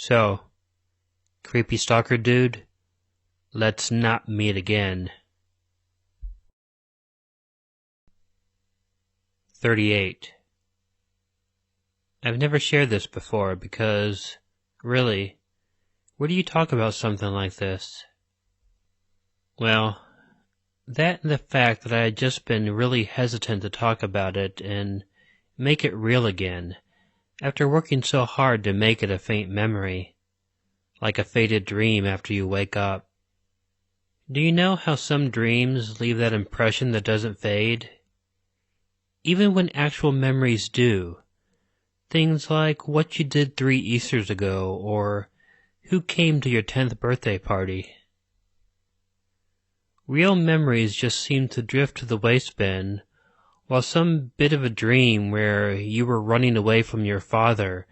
So, creepy stalker dude, let's not meet again. 38. I've never shared this before because, really, where do you talk about something like this? Well, that and the fact that I had just been really hesitant to talk about it and make it real again, after working so hard to make it a faint memory, like a faded dream after you wake up. Do you know how some dreams leave that impression that doesn't fade? Even when actual memories do. Things like what you did 3 Easters ago, or who came to your 10th birthday party. Real memories just seem to drift to the waste bin, while some bit of a dream where you were running away from your father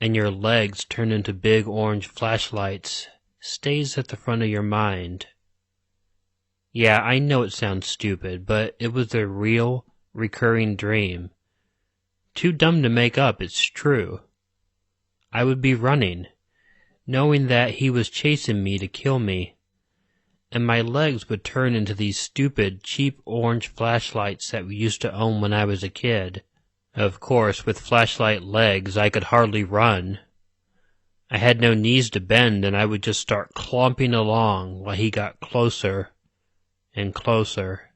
and your legs turned into big orange flashlights stays at the front of your mind. Yeah, I know it sounds stupid, but it was a real, recurring dream. Too dumb to make up, it's true. I would be running, knowing that he was chasing me to kill me, and my legs would turn into these stupid, cheap orange flashlights that we used to own when I was a kid. Of course, with flashlight legs, I could hardly run. I had no knees to bend, and I would just start clomping along while he got closer and closer.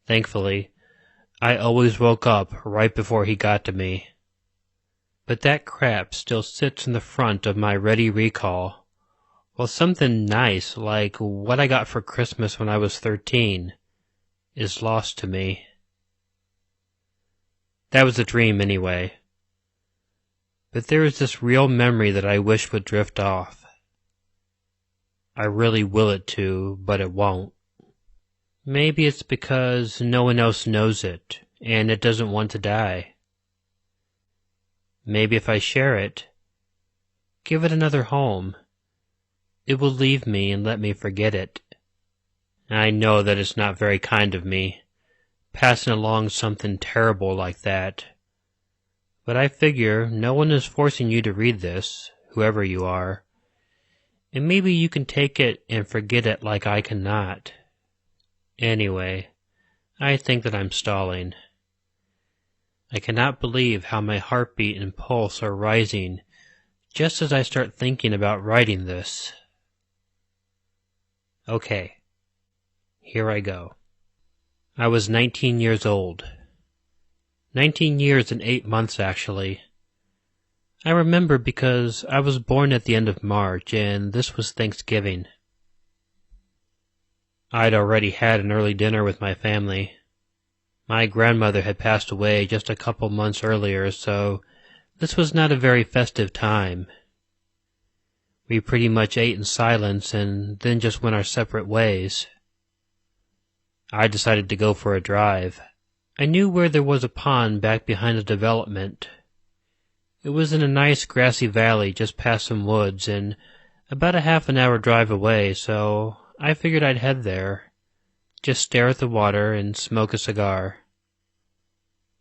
Thankfully, I always woke up right before he got to me. But that crap still sits in the front of my ready recall, while something nice, like what I got for Christmas when I was 13, is lost to me. That was a dream anyway. But there is this real memory that I wish would drift off. I really will it to, but it won't. Maybe it's because no one else knows it, and it doesn't want to die. Maybe if I share it, give it another home, it will leave me and let me forget it. I know that it's not very kind of me, passing along something terrible like that. But I figure no one is forcing you to read this, whoever you are, and maybe you can take it and forget it like I cannot. Anyway, I think that I'm stalling. I cannot believe how my heartbeat and pulse are rising just as I start thinking about writing this. Okay, here I go. I was 19 years old. 19 years and 8 months, actually. I remember because I was born at the end of March, and this was Thanksgiving. I'd already had an early dinner with my family. My grandmother had passed away just a couple months earlier, so this was not a very festive time. We pretty much ate in silence and then just went our separate ways. I decided to go for a drive. I knew where there was a pond back behind the development. It was in a nice grassy valley just past some woods and about a half an hour drive away, so I figured I'd head there, just stare at the water and smoke a cigar.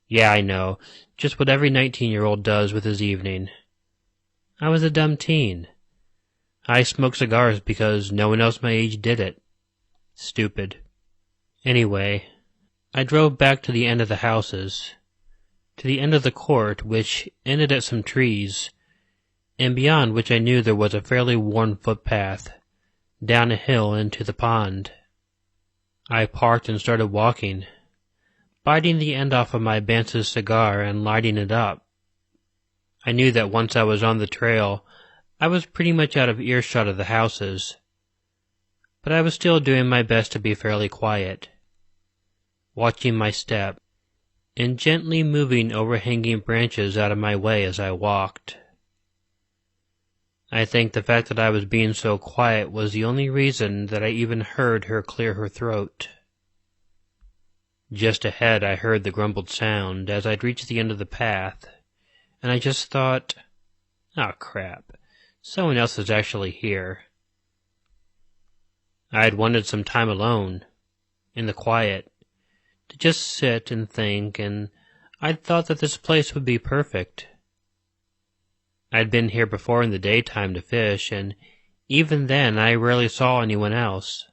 Yeah, I know, just what every 19-year-old does with his evening. I was a dumb teen. I smoked cigars because no one else my age did it. Stupid. Anyway, I drove back to the end of the houses, to the end of the court, which ended at some trees, and beyond which I knew there was a fairly worn footpath down a hill into the pond. I parked and started walking, biting the end off of my Bance's cigar and lighting it up. I knew that once I was on the trail, I was pretty much out of earshot of the houses, but I was still doing my best to be fairly quiet, watching my step, and gently moving overhanging branches out of my way as I walked. I think the fact that I was being so quiet was the only reason that I even heard her clear her throat. Just ahead I heard the grumbled sound as I'd reached the end of the path, and I just thought, oh crap, someone else is actually here. I had wanted some time alone, in the quiet, to just sit and think, and I'd thought that this place would be perfect. I'd been here before in the daytime to fish, and even then I rarely saw anyone else.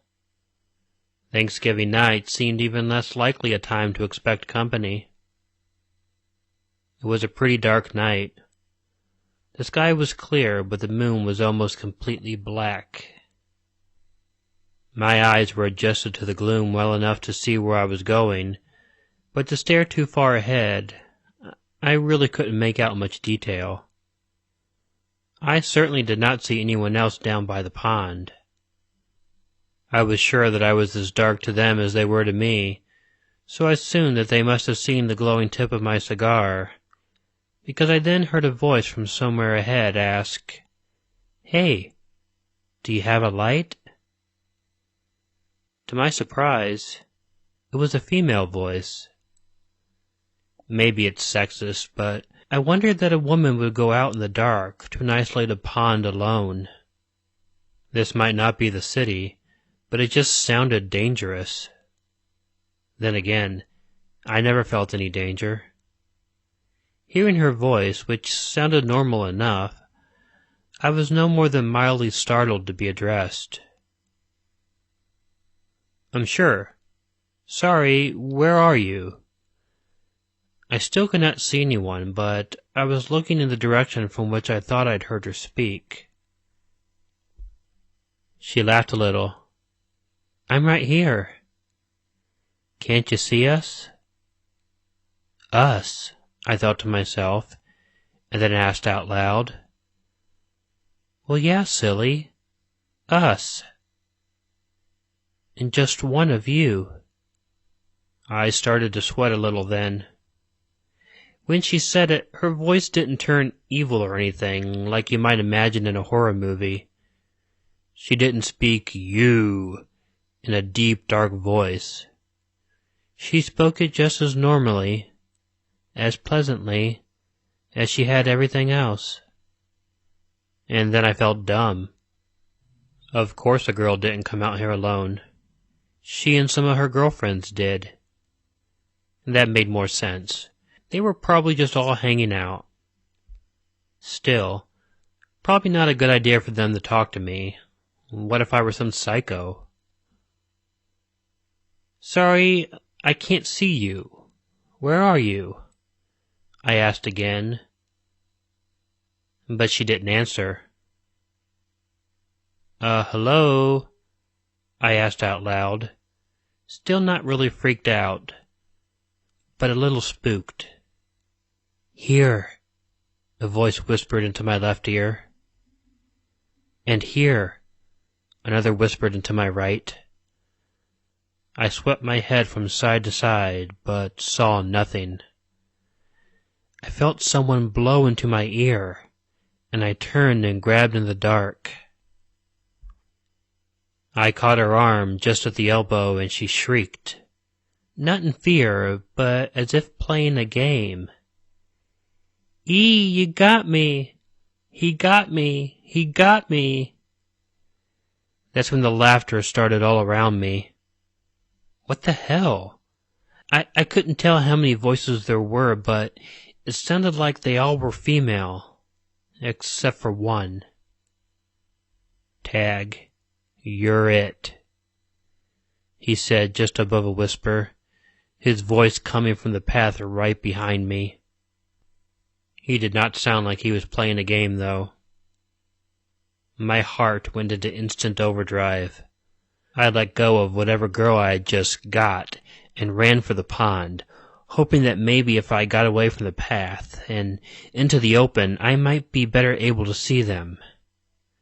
Thanksgiving night seemed even less likely a time to expect company. It was a pretty dark night. The sky was clear, but the moon was almost completely black. My eyes were adjusted to the gloom well enough to see where I was going, but to stare too far ahead, I really couldn't make out much detail. I certainly did not see anyone else down by the pond. I was sure that I was as dark to them as they were to me, so I assumed that they must have seen the glowing tip of my cigar, because I then heard a voice from somewhere ahead ask, "Hey, do you have a light?" To my surprise, it was a female voice. Maybe it's sexist, but I wondered that a woman would go out in the dark to an isolated pond alone. This might not be the city, but it just sounded dangerous. Then again, I never felt any danger. Hearing her voice, which sounded normal enough, I was no more than mildly startled to be addressed. "I'm sure. Sorry, where are you?" I still could not see anyone, but I was looking in the direction from which I thought I'd heard her speak. She laughed a little. "I'm right here." "Can't you see us?" "Us," I thought to myself, and then asked out loud. "Well, yeah, silly. Us. And just one of you." I started to sweat a little then. When she said it, her voice didn't turn evil or anything, like you might imagine in a horror movie. She didn't speak "you" in a deep, dark voice. She spoke it just as normally, as pleasantly, as she had everything else. And then I felt dumb. Of course a girl didn't come out here alone. She and some of her girlfriends did. That made more sense. They were probably just all hanging out. Still, probably not a good idea for them to talk to me. What if I were some psycho? "Sorry, I can't see you. Where are you?" I asked again. But she didn't answer. Hello?" I asked out loud, still not really freaked out, but a little spooked. "Here," a voice whispered into my left ear. "And here," another whispered into my right. I swept my head from side to side, but saw nothing. I felt someone blow into my ear, and I turned and grabbed in the dark. I caught her arm just at the elbow, and she shrieked, not in fear, but as if playing a game. You got me! He got me! He got me!" That's when the laughter started all around me. What the hell? I couldn't tell how many voices there were, but it sounded like they all were female, except for one. "Tag, you're it," he said just above a whisper, his voice coming from the path right behind me. He did not sound like he was playing a game, though. My heart went into instant overdrive. I let go of whatever girl I had just got and ran for the pond, hoping that maybe if I got away from the path and into the open, I might be better able to see them.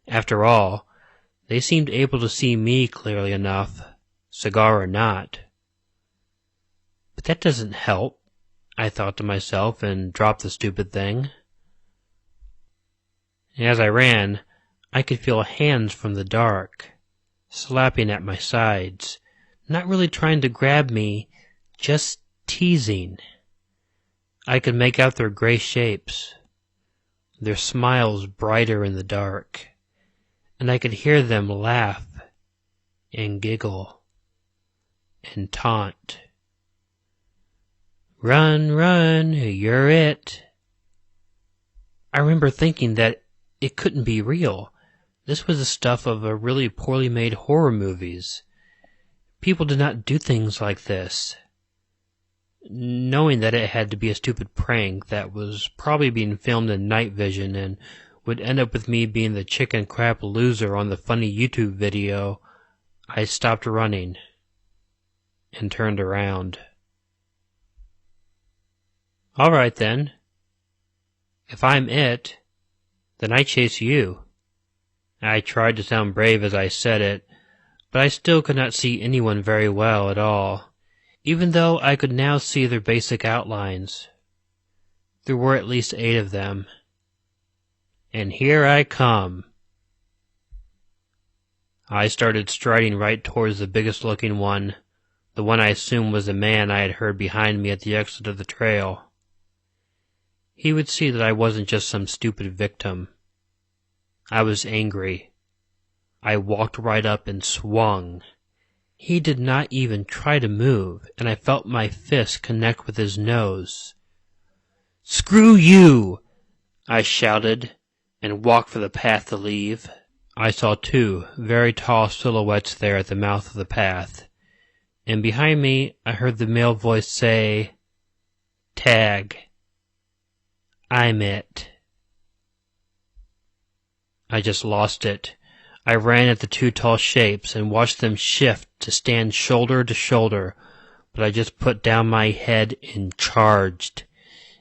After all, they seemed able to see me clearly enough, cigar or not. But that doesn't help, I thought to myself, and dropped the stupid thing. As I ran, I could feel hands from the dark, slapping at my sides, not really trying to grab me, just teasing. I could make out their gray shapes, their smiles brighter in the dark, and I could hear them laugh and giggle and taunt. "Run, run, you're it." I remember thinking that it couldn't be real. This was the stuff of a really poorly made horror movies. People did not do things like this. Knowing that it had to be a stupid prank that was probably being filmed in night vision and would end up with me being the chicken crap loser on the funny YouTube video, I stopped running and turned around. All right then. If I'm it, then I chase you. I tried to sound brave as I said it, but I still could not see anyone very well at all, even though I could now see their basic outlines. There were at least 8 of them. And here I come. I started striding right towards the biggest looking one, the one I assumed was the man I had heard behind me at the exit of the trail. He would see that I wasn't just some stupid victim. I was angry. I walked right up and swung. He did not even try to move, and I felt my fist connect with his nose. "Screw you!" I shouted, and walked for the path to leave. I saw 2 very tall silhouettes there at the mouth of the path, and behind me I heard the male voice say, "Tag. I'm it." I just lost it. I ran at the 2 tall shapes and watched them shift to stand shoulder to shoulder, but I just put down my head and charged.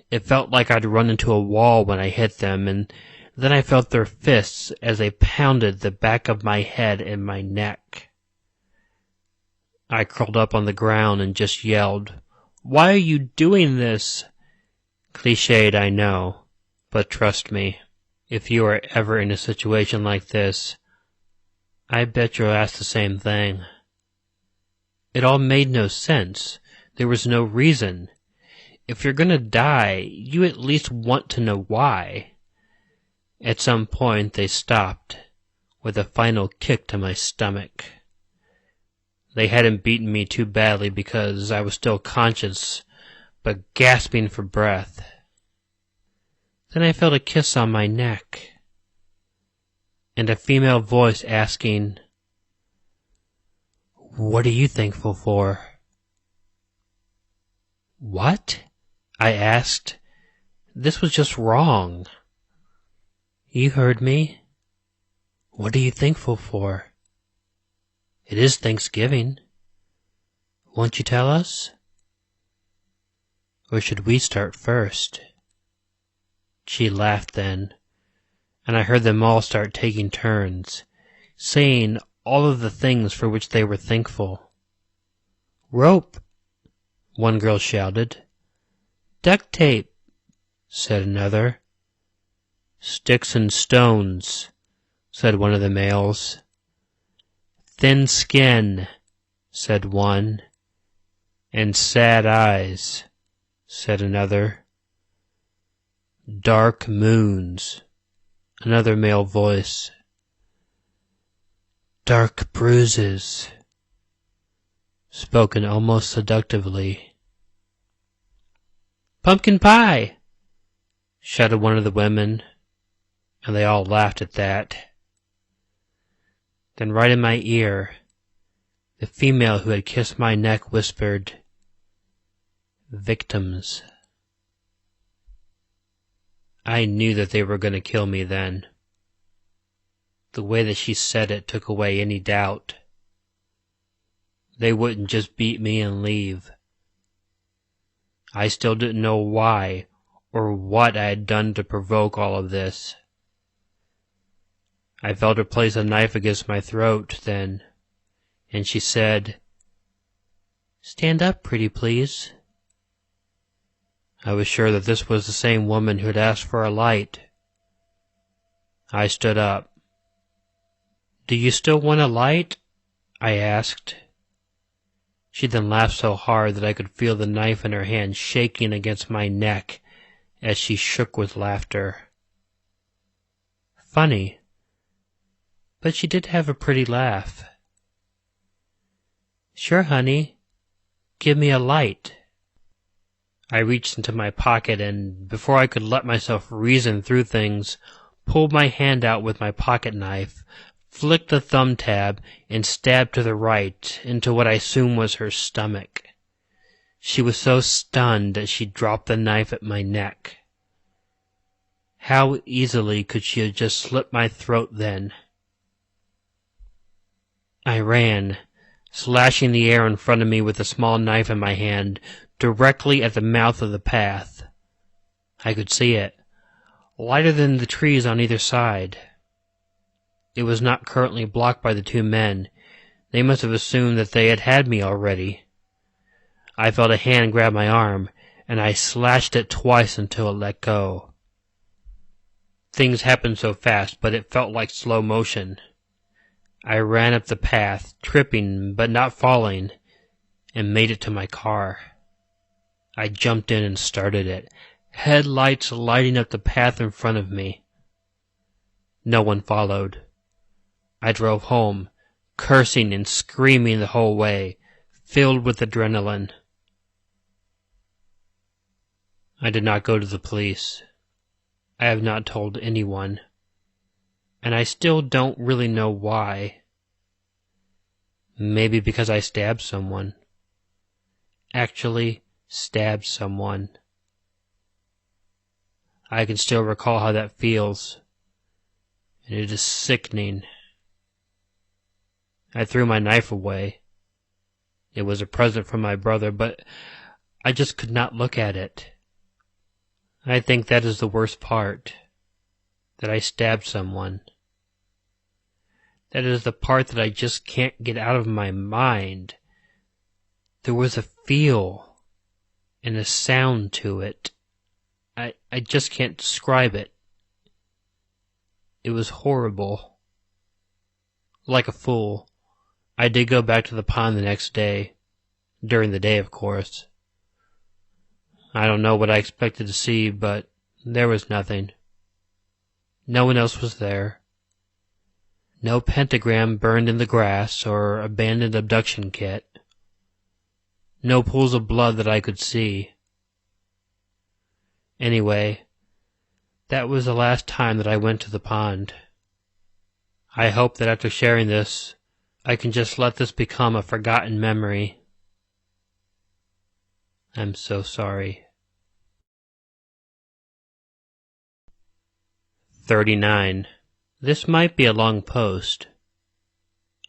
It felt like I'd run into a wall when I hit them, and then I felt their fists as they pounded the back of my head and my neck. I curled up on the ground and just yelled, "Why are you doing this?" Cliched, I know, but trust me, if you are ever in a situation like this, I bet you'll ask the same thing. It all made no sense. There was no reason. If you're gonna die, you at least want to know why. At some point they stopped, with a final kick to my stomach. They hadn't beaten me too badly because I was still conscious, but gasping for breath. Then I felt a kiss on my neck, and a female voice asking, "What are you thankful for?" "What?" I asked. This was just wrong. "You heard me. What are you thankful for? It is Thanksgiving. Won't you tell us? Or should we start first?" She laughed then, and I heard them all start taking turns, saying all of the things for which they were thankful. "Rope," one girl shouted. "Duct tape," said another. "Sticks and stones," said one of the males. "Thin skin," said one. "And sad eyes," said another. "Dark moons," another male voice. "Dark bruises," spoken almost seductively. "Pumpkin pie," shouted one of the women, and they all laughed at that. Then right in my ear, the female who had kissed my neck whispered, "Victims." I knew that they were going to kill me then. The way that she said it took away any doubt. They wouldn't just beat me and leave. I still didn't know why or what I had done to provoke all of this. I felt her place a knife against my throat then, and she said, "Stand up, pretty please." I was sure that this was the same woman who had asked for a light. I stood up. "Do you still want a light?" I asked. She then laughed so hard that I could feel the knife in her hand shaking against my neck as she shook with laughter. Funny, but she did have a pretty laugh. "Sure, honey. Give me a light." I reached into my pocket and, before I could let myself reason through things, pulled my hand out with my pocket knife, flicked the thumb tab, and stabbed to the right into what I assumed was her stomach. She was so stunned that she dropped the knife at my neck. How easily could she have just slit my throat then? I ran, slashing the air in front of me with a small knife in my hand, directly at the mouth of the path. I could see it, lighter than the trees on either side. It was not currently blocked by the two men. They must have assumed that they had had me already. I felt a hand grab my arm, and I slashed it twice until it let go. Things happened so fast, but it felt like slow motion. I ran up the path, tripping but not falling, and made it to my car. I jumped in and started it, headlights lighting up the path in front of me. No one followed. I drove home, cursing and screaming the whole way, filled with adrenaline. I did not go to the police. I have not told anyone, and I still don't really know why. Maybe because I stabbed someone. Actually, stabbed someone. I can still recall how that feels, and it is sickening. I threw my knife away. It was a present from my brother, but I just could not look at it. I think that is the worst part, that I stabbed someone. That is the part that I just can't get out of my mind. There was a feel and a sound to it. I just can't describe it. It was horrible. Like a fool, I did go back to the pond the next day, during the day, of course. I don't know what I expected to see, but there was nothing. No one else was there. No pentagram burned in the grass or abandoned abduction kit. No pools of blood that I could see. Anyway, that was the last time that I went to the pond. I hope that after sharing this, I can just let this become a forgotten memory. I'm so sorry. 39. This might be a long post.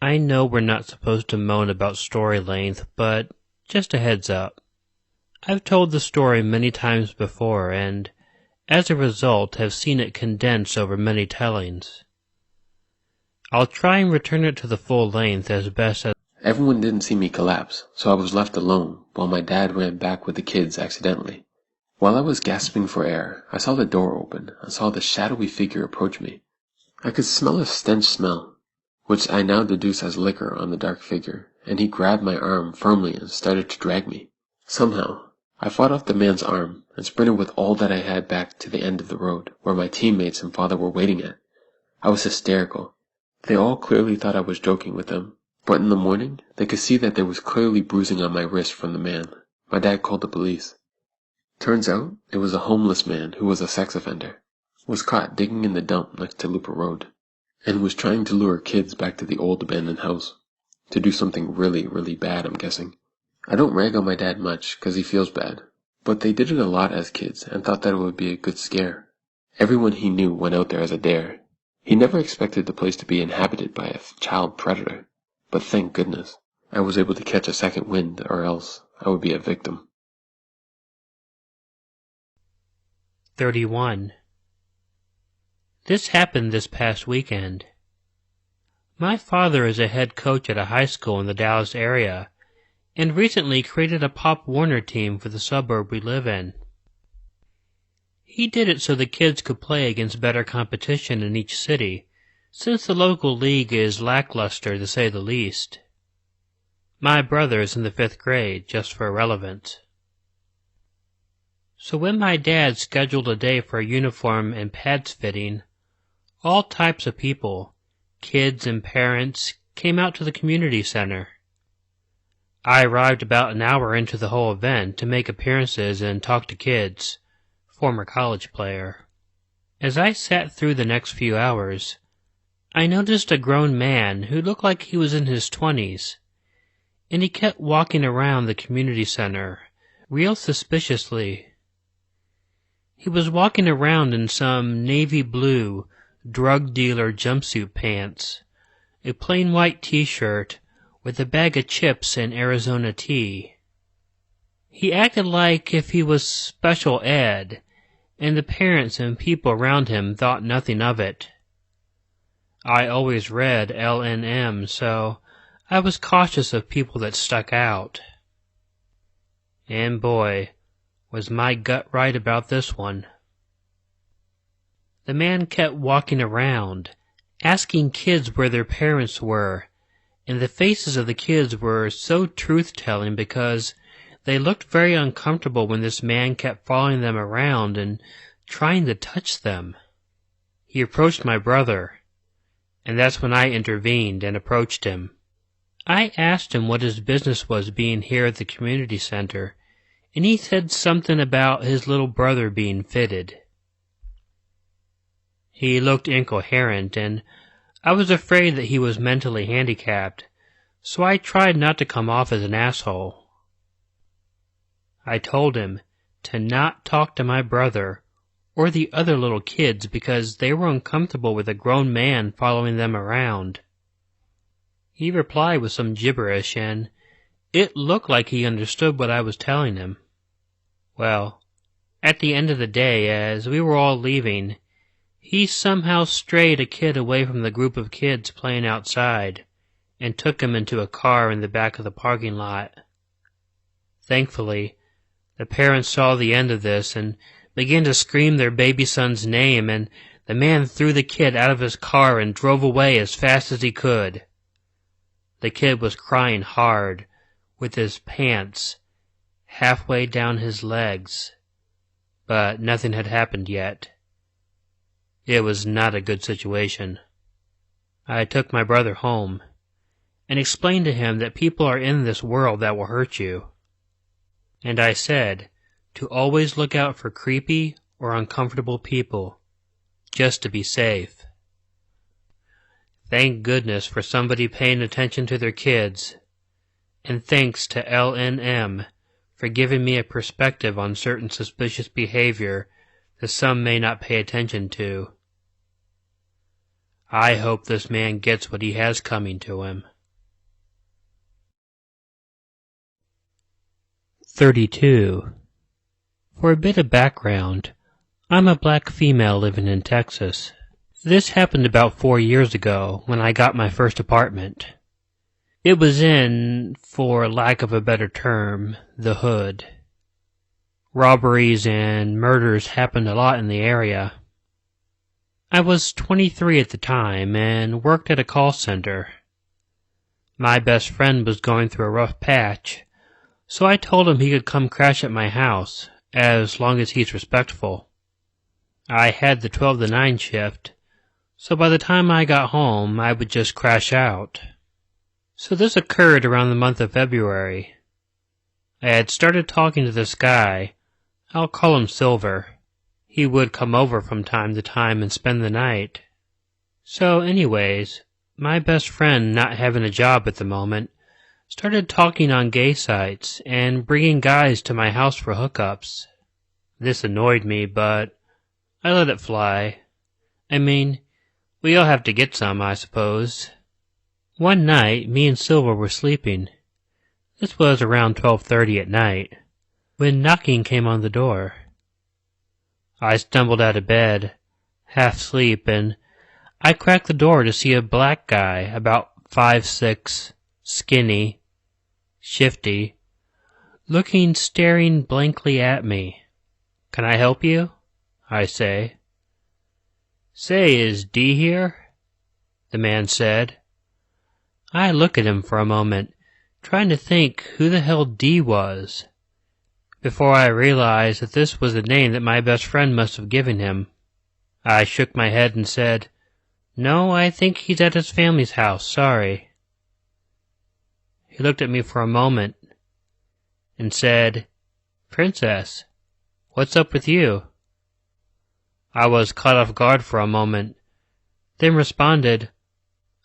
I know we're not supposed to moan about story length, but just a heads up. I've told the story many times before, and as a result have seen it condensed over many tellings. I'll try and return it to the full length as best as... Everyone didn't see me collapse, so I was left alone while my dad ran back with the kids accidentally. While I was gasping for air, I saw the door open and saw the shadowy figure approach me. I could smell a stench smell, which I now deduce as liquor on the dark figure, and he grabbed my arm firmly and started to drag me. Somehow, I fought off the man's arm and sprinted with all that I had back to the end of the road, where my teammates and father were waiting at. I was hysterical. They all clearly thought I was joking with them, but in the morning, they could see that there was clearly bruising on my wrist from the man. My dad called the police. Turns out, it was a homeless man who was a sex offender, was caught digging in the dump next to Looper Road, and was trying to lure kids back to the old abandoned house, to do something really, really bad, I'm guessing. I don't rag on my dad much, cause he feels bad, but they did it a lot as kids and thought that it would be a good scare. Everyone he knew went out there as a dare. He never expected the place to be inhabited by a child predator, but thank goodness, I was able to catch a second wind, or else I would be a victim. 31. This happened this past weekend. My father is a head coach at a high school in the Dallas area, and recently created a Pop Warner team for the suburb we live in. He did it so the kids could play against better competition in each city, since the local league is lackluster to say the least. My brother is in the 5th grade, just for relevance. So when my dad scheduled a day for a uniform and pads fitting, all types of people, kids and parents, came out to the community center. I arrived about an hour into the whole event to make appearances and talk to kids. Former college player. As I sat through the next few hours, I noticed a grown man who looked like he was in his 20s, and he kept walking around the community center, real suspiciously. He was walking around in some navy blue drug dealer jumpsuit pants, a plain white t-shirt with a bag of chips and Arizona tea. He acted like if he was special ed, and the parents and people around him thought nothing of it. I always read L&M, so I was cautious of people that stuck out. And boy, was my gut right about this one. The man kept walking around, asking kids where their parents were, and the faces of the kids were so truth-telling because they looked very uncomfortable when this man kept following them around and trying to touch them. He approached my brother, and that's when I intervened and approached him. I asked him what his business was being here at the community center, and he said something about his little brother being fitted. He looked incoherent, and I was afraid that he was mentally handicapped, so I tried not to come off as an asshole. I told him to not talk to my brother or the other little kids because they were uncomfortable with a grown man following them around. He replied with some gibberish, and it looked like he understood what I was telling him. Well, at the end of the day, as we were all leaving, he somehow strayed a kid away from the group of kids playing outside and took him into a car in the back of the parking lot. Thankfully, the parents saw the end of this and began to scream their baby son's name, and the man threw the kid out of his car and drove away as fast as he could. The kid was crying hard, with his pants halfway down his legs, but nothing had happened yet. It was not a good situation. I took my brother home and explained to him that people are in this world that will hurt you. And I said to always look out for creepy or uncomfortable people, just to be safe. Thank goodness for somebody paying attention to their kids, and thanks to L&M for giving me a perspective on certain suspicious behavior that some may not pay attention to. I hope this man gets what he has coming to him. 32. For a bit of background, I'm a black female living in Texas. This happened about 4 years ago when I got my first apartment. It was in, for lack of a better term, the hood. Robberies and murders happened a lot in the area. I was 23 at the time and worked at a call center. My best friend was going through a rough patch, so I told him he could come crash at my house, as long as he's respectful. I had the 12 to 9 shift, so by the time I got home, I would just crash out. So this occurred around the month of February. I had started talking to this guy. I'll call him Silver. He would come over from time to time and spend the night. So anyways, my best friend, not having a job at the moment, started talking on gay sites and bringing guys to my house for hookups. This annoyed me, but I let it fly. I mean, we all have to get some, I suppose. One night, me and Silver were sleeping. This was around 12:30 at night, when knocking came on the door. I stumbled out of bed, half asleep, and I cracked the door to see a black guy, about 5'6", skinny, shifty, staring blankly at me. "Can I help you?" I say. "Say, is D here?" the man said. I look at him for a moment, trying to think who the hell D was, before I realized that this was the name that my best friend must have given him. I shook my head and said, "No, I think he's at his family's house, sorry." He looked at me for a moment and said, "Princess, what's up with you?" I was caught off guard for a moment, then responded,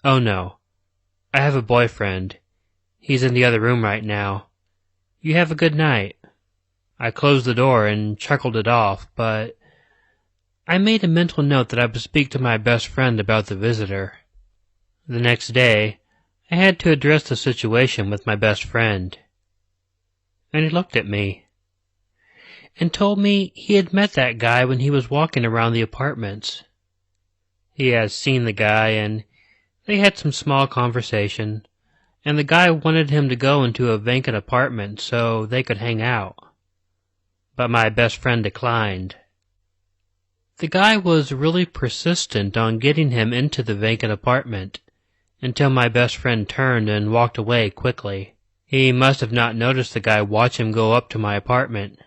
"Oh no, I have a boyfriend. He's in the other room right now. You have a good night." I closed the door and chuckled it off, but I made a mental note that I would speak to my best friend about the visitor. The next day, I had to address the situation with my best friend, and he looked at me and told me he had met that guy when he was walking around the apartments. He has seen the guy, and they had some small conversation, and the guy wanted him to go into a vacant apartment so they could hang out. But my best friend declined. The guy was really persistent on getting him into the vacant apartment until my best friend turned and walked away quickly. He must have not noticed the guy watch him go up to my apartment.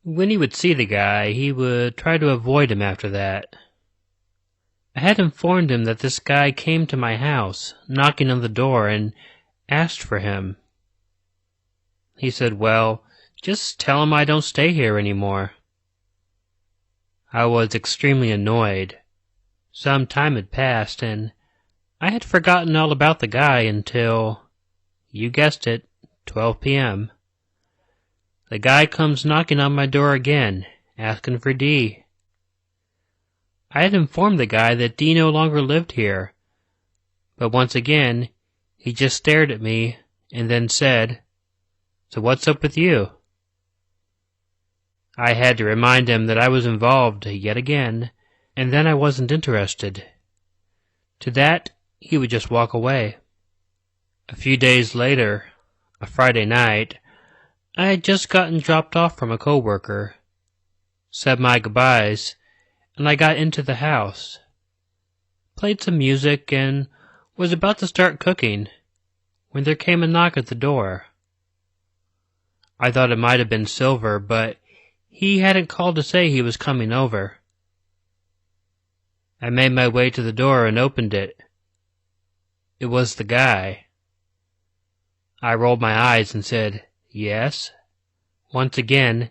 When he would see the guy, he would try to avoid him after that. I had informed him that this guy came to my house, knocking on the door, and asked for him. He said, "Well, just tell him I don't stay here anymore." I was extremely annoyed. Some time had passed, and I had forgotten all about the guy until, you guessed it, 12 p.m. The guy comes knocking on my door again, asking for Dee. I had informed the guy that Dee no longer lived here, but once again, he just stared at me and then said, "So what's up with you?" I had to remind him that I was involved yet again, and then I wasn't interested. To that, he would just walk away. A few days later, a Friday night, I had just gotten dropped off from a coworker, said my goodbyes, and I got into the house, played some music, and was about to start cooking when there came a knock at the door. I thought it might have been Silver, but he hadn't called to say he was coming over. I made my way to the door and opened it. It was the guy. I rolled my eyes and said, "Yes?" Once again,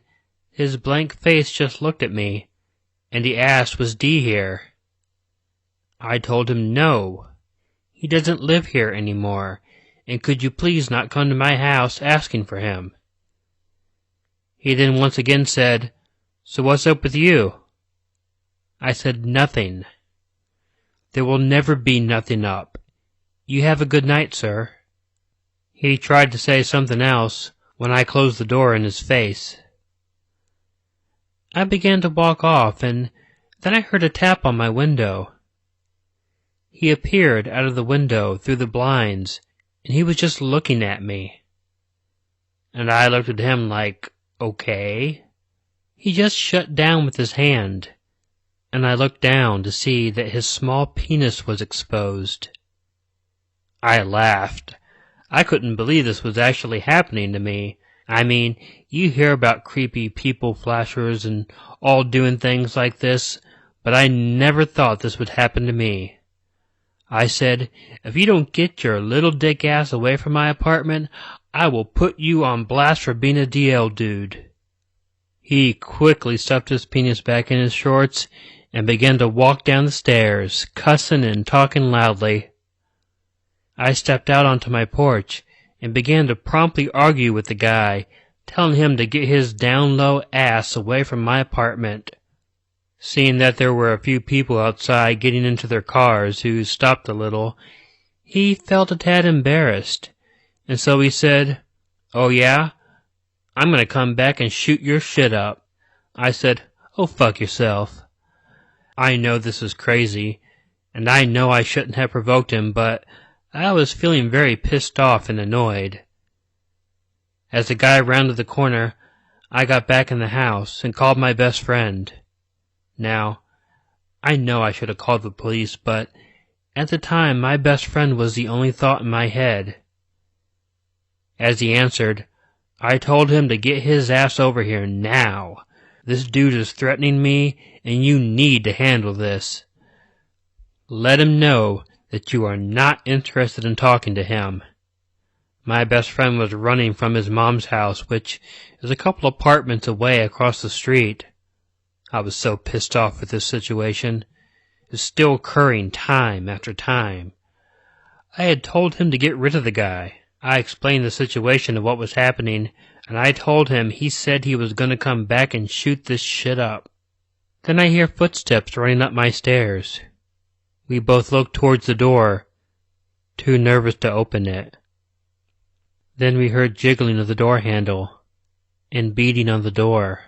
his blank face just looked at me, and he asked, "Was Dee here?" I told him no. He doesn't live here anymore, and could you please not come to my house asking for him? He then once again said, "So what's up with you?" I said, "Nothing." "There will never be nothing up. You have a good night, sir." He tried to say something else when I closed the door in his face. I began to walk off, and then I heard a tap on my window. He appeared out of the window through the blinds, and he was just looking at me. And I looked at him like, okay. He just shut down with his hand, and I looked down to see that his small penis was exposed. I laughed. I couldn't believe this was actually happening to me. I mean, you hear about creepy people flashers and all doing things like this, but I never thought this would happen to me. I said, "If you don't get your little dick ass away from my apartment, I will put you on blast for being a DL dude." He quickly stuffed his penis back in his shorts and began to walk down the stairs, cussing and talking loudly. I stepped out onto my porch and began to promptly argue with the guy, telling him to get his down-low ass away from my apartment. Seeing that there were a few people outside getting into their cars who stopped a little, he felt a tad embarrassed, and so he said, "Oh yeah? I'm gonna come back and shoot your shit up." I said, "Oh, fuck yourself." I know this is crazy, and I know I shouldn't have provoked him, but I was feeling very pissed off and annoyed. As the guy rounded the corner, I got back in the house and called my best friend. Now, I know I should have called the police, but at the time my best friend was the only thought in my head. As he answered, I told him to get his ass over here now. This dude is threatening me, and you need to handle this. Let him know that you are not interested in talking to him. My best friend was running from his mom's house, which is a couple apartments away across the street. I was so pissed off with this situation. It's still occurring time after time. I had told him to get rid of the guy. I explained the situation of what was happening, and I told him he said he was going to come back and shoot this shit up. Then I hear footsteps running up my stairs. We both look towards the door, too nervous to open it. Then we heard jiggling of the door handle and beating on the door.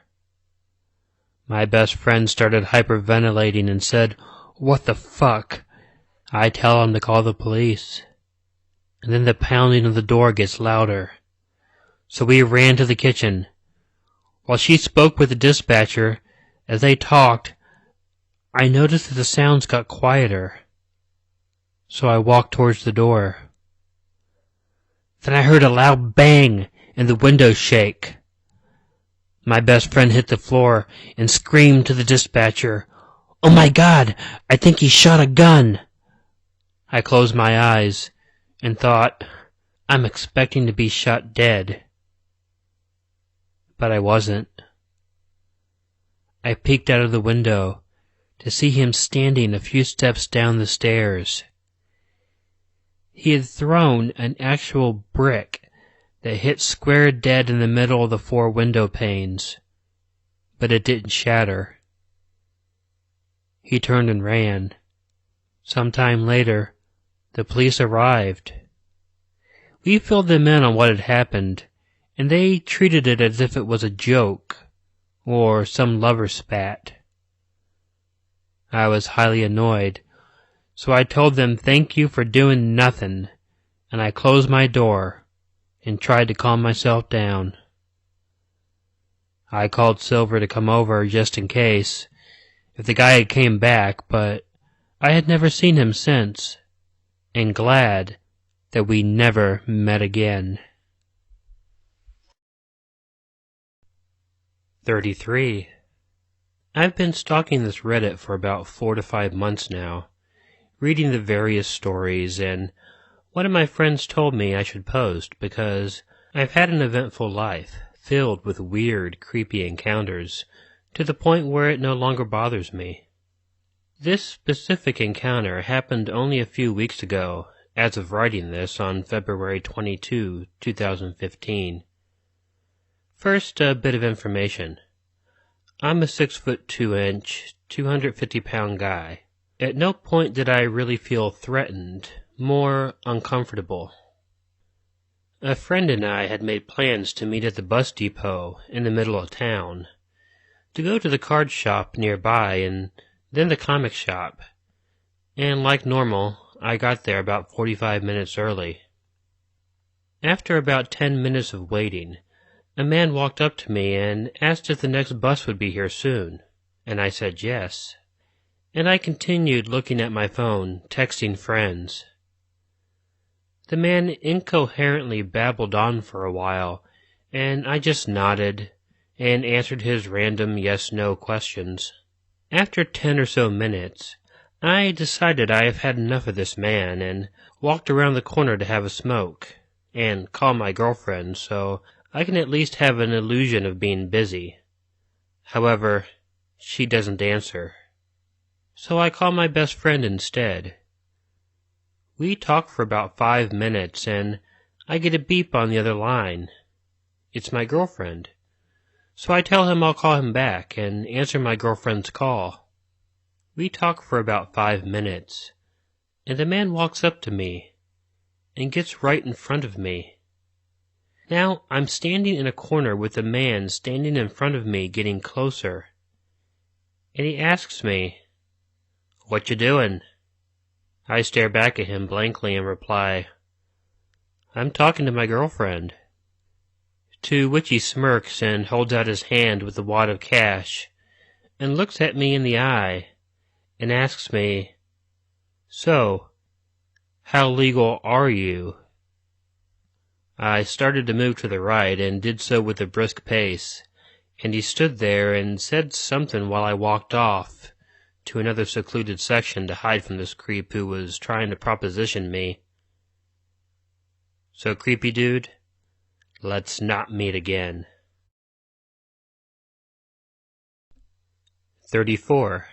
My best friend started hyperventilating and said, "What the fuck?" I tell him to call the police. And then the pounding of the door gets louder. So we ran to the kitchen. While she spoke with the dispatcher, as they talked, I noticed that the sounds got quieter. So I walked towards the door. Then I heard a loud bang and the window shake. My best friend hit the floor and screamed to the dispatcher, "Oh my God, I think he shot a gun." I closed my eyes and thought, I'm expecting to be shot dead. But I wasn't. I peeked out of the window to see him standing a few steps down the stairs. He had thrown an actual brick that hit square dead in the middle of the 4 window panes, but it didn't shatter. He turned and ran. Some time later, the police arrived. We filled them in on what had happened, and they treated it as if it was a joke, or some lover spat. I was highly annoyed, so I told them thank you for doing nothing, and I closed my door and tried to calm myself down. I called Silver to come over just in case, if the guy had came back, but I had never seen him since, and glad that we never met again. 33. I've been stalking this Reddit for about 4 to 5 months now, reading the various stories, and one of my friends told me I should post because I've had an eventful life, filled with weird, creepy encounters, to the point where it no longer bothers me. This specific encounter happened only a few weeks ago, as of writing this on February 22, 2015. First, a bit of information. I'm a 6'2", 250-pound guy. At no point did I really feel threatened, more uncomfortable. A friend and I had made plans to meet at the bus depot in the middle of town, to go to the card shop nearby and then the comic shop, and like normal, I got there about 45 minutes early. After about 10 minutes of waiting, a man walked up to me and asked if the next bus would be here soon, and I said yes. And I continued looking at my phone, texting friends. The man incoherently babbled on for a while, and I just nodded and answered his random yes-no questions. After 10 or so minutes, I decided I have had enough of this man and walked around the corner to have a smoke and call my girlfriend so I can at least have an illusion of being busy. However, she doesn't answer. So I call my best friend instead. We talk for about 5 minutes and I get a beep on the other line. It's my girlfriend. So I tell him I'll call him back and answer my girlfriend's call. We talk for about 5 minutes, and the man walks up to me and gets right in front of me. Now I'm standing in a corner with a man standing in front of me getting closer, and he asks me, "What you doing?" I stare back at him blankly and reply, "I'm talking to my girlfriend." To which he smirks and holds out his hand with a wad of cash, and looks at me in the eye, and asks me, "So, how legal are you?" I started to move to the right and did so with a brisk pace, and he stood there and said something while I walked off to another secluded section to hide from this creep who was trying to proposition me. So creepy, dude? Let's not meet again. 34.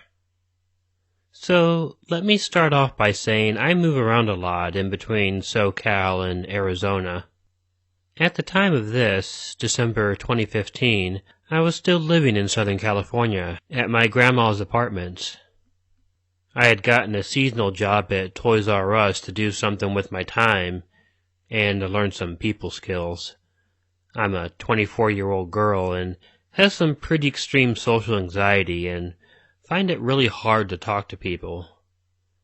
So, let me start off by saying I move around a lot in between SoCal and Arizona. At the time of this, December 2015, I was still living in Southern California at my grandma's apartments. I had gotten a seasonal job at Toys R Us to do something with my time and to learn some people skills. I'm a 24-year-old girl and have some pretty extreme social anxiety and find it really hard to talk to people.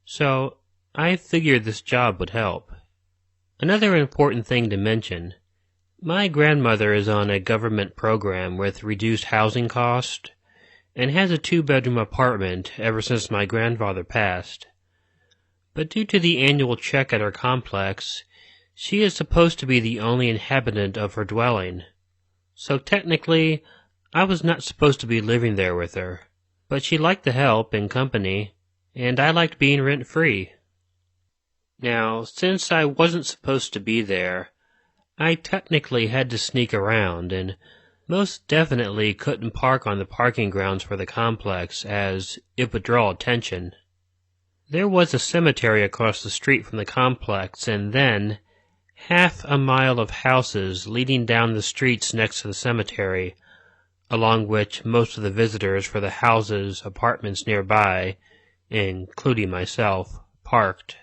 So, I figured this job would help. Another important thing to mention, my grandmother is on a government program with reduced housing cost and has a 2-bedroom apartment ever since my grandfather passed. But due to the annual check at her complex, she is supposed to be the only inhabitant of her dwelling. So technically, I was not supposed to be living there with her. But she liked the help and company, and I liked being rent-free. Now, since I wasn't supposed to be there, I technically had to sneak around, and most definitely couldn't park on the parking grounds for the complex, as it would draw attention. There was a cemetery across the street from the complex, and then half a mile of houses leading down the streets next to the cemetery, along which most of the visitors for the houses, apartments nearby, including myself, parked.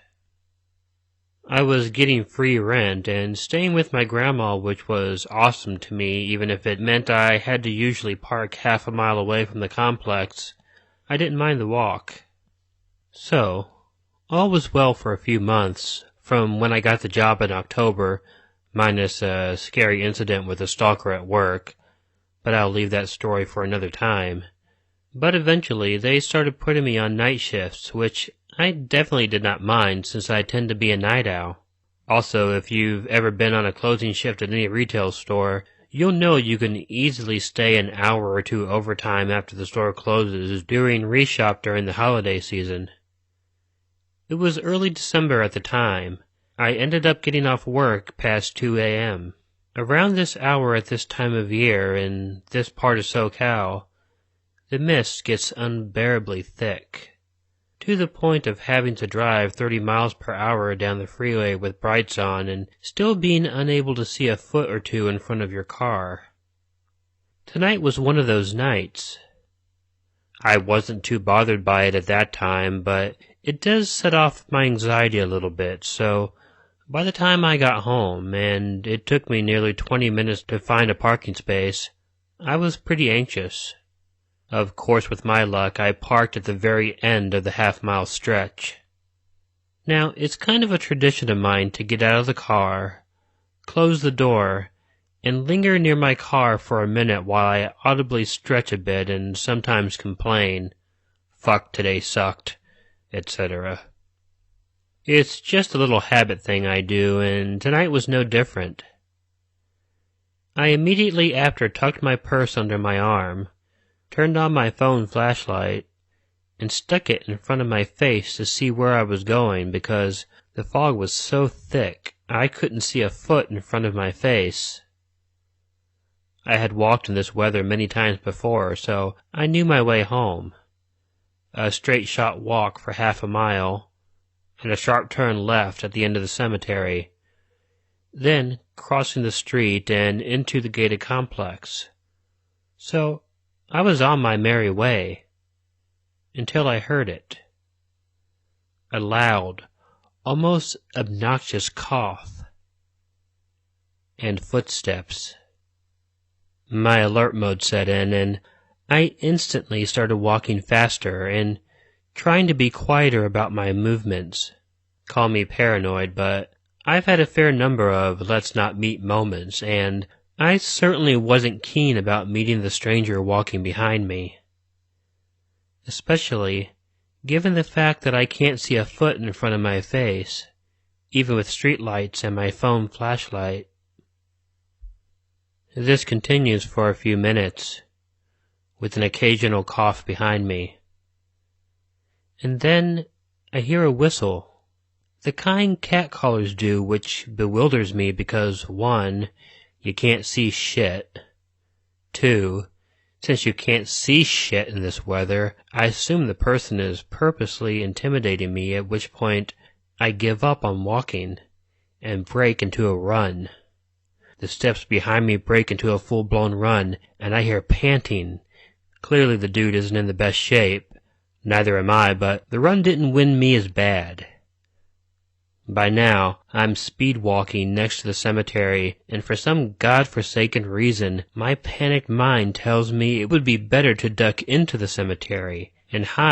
I was getting free rent and staying with my grandma, which was awesome to me, even if it meant I had to usually park half a mile away from the complex. I didn't mind the walk. So, all was well for a few months, from when I got the job in October, minus a scary incident with a stalker at work, but I'll leave that story for another time. But eventually, they started putting me on night shifts, which I definitely did not mind since I tend to be a night owl. Also, if you've ever been on a closing shift at any retail store, you'll know you can easily stay an hour or two overtime after the store closes during reshop during the holiday season. It was early December at the time. I ended up getting off work past 2 a.m. Around this hour at this time of year, in this part of SoCal, the mist gets unbearably thick, to the point of having to drive 30 miles per hour down the freeway with brights on and still being unable to see a foot or two in front of your car. Tonight was one of those nights. I wasn't too bothered by it at that time, but it does set off my anxiety a little bit, so by the time I got home, and it took me nearly 20 minutes to find a parking space, I was pretty anxious. Of course, with my luck, I parked at the very end of the half-mile stretch. Now, it's kind of a tradition of mine to get out of the car, close the door, and linger near my car for a minute while I audibly stretch a bit and sometimes complain, "Fuck, today sucked," etc. It's just a little habit thing I do, and tonight was no different. I immediately after tucked my purse under my arm, turned on my phone flashlight, and stuck it in front of my face to see where I was going because the fog was so thick I couldn't see a foot in front of my face. I had walked in this weather many times before, so I knew my way home. A straight shot walk for half a mile, and a sharp turn left at the end of the cemetery, then crossing the street and into the gated complex. So I was on my merry way, until I heard it. A loud, almost obnoxious cough, and footsteps. My alert mode set in, and I instantly started walking faster and trying to be quieter about my movements. Call me paranoid, but I've had a fair number of let's not meet moments, and I certainly wasn't keen about meeting the stranger walking behind me. Especially given the fact that I can't see a foot in front of my face, even with streetlights and my phone flashlight. This continues for a few minutes, with an occasional cough behind me. And then I hear a whistle. The kind catcallers do, which bewilders me because 1. You can't see shit. 2. Since you can't see shit in this weather, I assume the person is purposely intimidating me, at which point I give up on walking and break into a run. The steps behind me break into a full-blown run, and I hear panting. Clearly the dude isn't in the best shape. Neither am I, but the run didn't win me as bad. By now, I'm speed-walking next to the cemetery, and for some godforsaken reason, my panicked mind tells me it would be better to duck into the cemetery and hide